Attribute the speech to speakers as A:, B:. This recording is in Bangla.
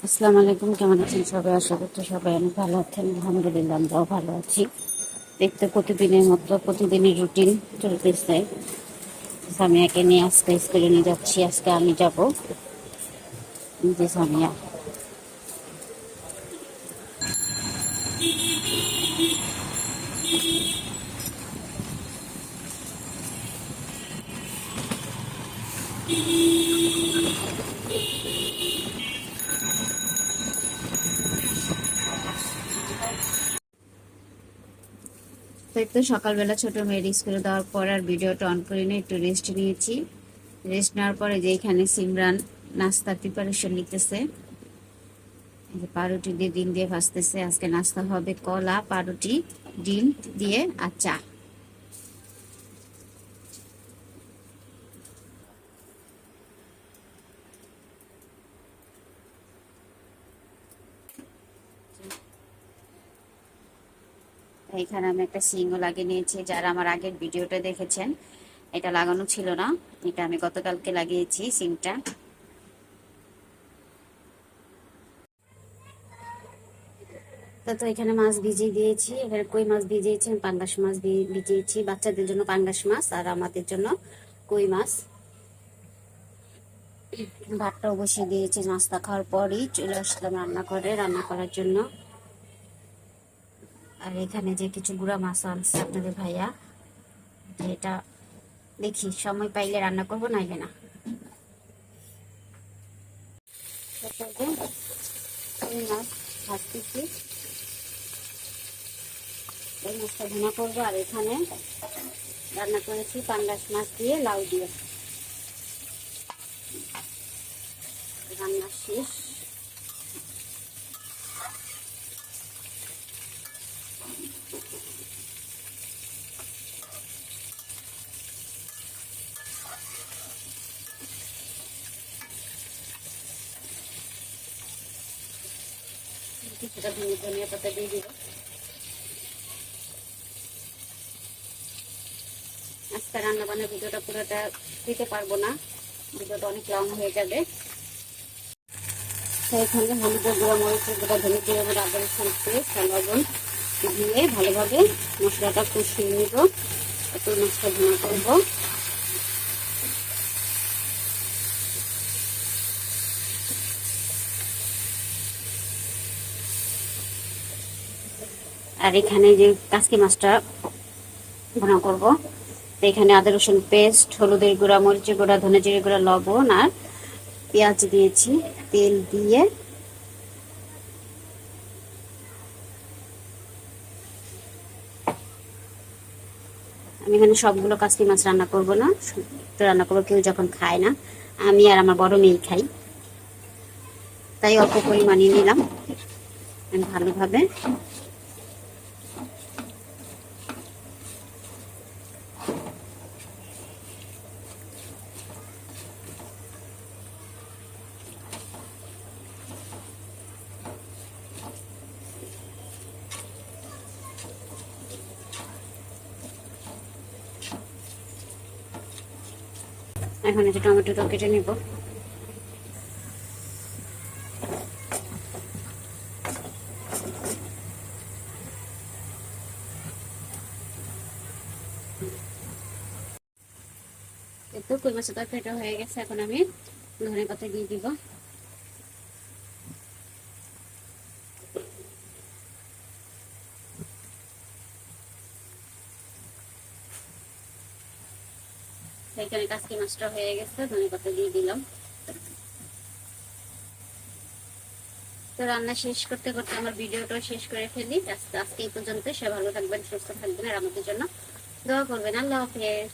A: আসসালামু আলাইকুম, কেমন আছেন সবাই? আশা করছি সবাই অনেক ভালো আছেন। আলহামদুলিল্লাহ, আমরাও ভালো আছি। দেখতে প্রতিদিনের মতো প্রতিদিনের রুটিন চলতেছে। সামিয়াকে নিয়ে আজকে স্কুলে নিয়ে যাচ্ছি। আজকে আমি যাব, যে সামিয়া। তো একটু সকালবেলা ছোট মেয়ের স্কুলে দেওয়ার পর আর ভিডিওটা অন করে নিয়ে একটু রেস্ট নিয়েছি। রেস্ট নেওয়ার পরে যে এখানে সিমরান নাস্তার প্রিপারেশন নিতেছে। যে পাউরুটি দিয়ে ডিম দিয়ে ভাজতেছে। আজকে নাস্তা হবে কলা, পাউরুটি, ডিম দিয়ে আর চা। এখানে আমি একটা সিংও লাগিয়ে নিয়েছি। যারা আমার আগের ভিডিওটা দেখেছেন, এটা লাগানো ছিল না, এটা আমি গতকালকে লাগিয়েছি সিংটা। তো এখানে মাছ ভিজিয়ে দিয়েছি। এখানে কই মাছ ভিজিয়েছি, পাঙ্গাস মাছ ভিজিয়েছি। বাচ্চাদের জন্য পাঙ্গাস মাছ আর আমাদের জন্য কই মাছ। ভাতটাও বসিয়ে দিয়েছি। নাস্তা খাওয়ার পরই চলে আসলাম রান্না করার জন্য। আর এখানে যে কিছু গুঁড়া মাছ আনছে আপনাদের ভাইয়া, এটা দেখি সময় পাইলে রান্না করবো, নাইলে না। কই মাছ ভাজতেছি, এই মাছটা ভুনা করবো। আর এখানে রান্না করেছি পাঙ্গাস মাছ দিয়ে লাউ দিয়ে। রান্না শেষ। কিছুটা ধনিয়া পাতা দিয়ে দিব। আজকে রান্না বান্নার ভিডিওটা পুরোটা দিতে পারবো না, ভিডিওটা অনেক লং হয়ে যাবে। তো এখানে হলুদের গুঁড়া, মরিচের গুঁড়া, ধনিয়া জিরা গুঁড়া, আদা রসুন পেস্ট, লবণ দিয়ে ভালোভাবে মশলাটা কষিয়ে নিব। একটু মাছটা ভুনা করবো। আর এখানে যে কাসকি মাছটা ভুনা করবো, তো এখানে আদা রসুন পেস্ট, হলুদের গুঁড়া, মরিচের গুঁড়া, ধনিয়া জিরা গুঁড়া, লবণ আর পেঁয়াজ দিয়েছি। তেল দিয়ে আমি এখানে সবগুলো কাসকি মাছ রান্না করব না, একটু রান্না করবো। কেউ যখন খায় না, আমি আর আমার বড় মেয়ে খাই, তাই অল্প পরিমাণে নিলাম। ভালোভাবে এখন এই যে টমেটোটা কেটে নিব। তো কই মাছের তরকারিটা হয়ে গেছে। এখন আমি ধনে পাতা দিয়ে দিব। এখানে কাসকি মাছটা হয়ে গেছে, ধনে পাতা দিয়ে দিলাম। তো রান্না শেষ করতে করতে আমার ভিডিওটা শেষ করে ফেলি। আজকে এই পর্যন্ত। সবাই ভালো থাকবেন, সুস্থ থাকবেন আর আমাদের জন্য দোয়া করবেন। আল্লাহ হাফেজ।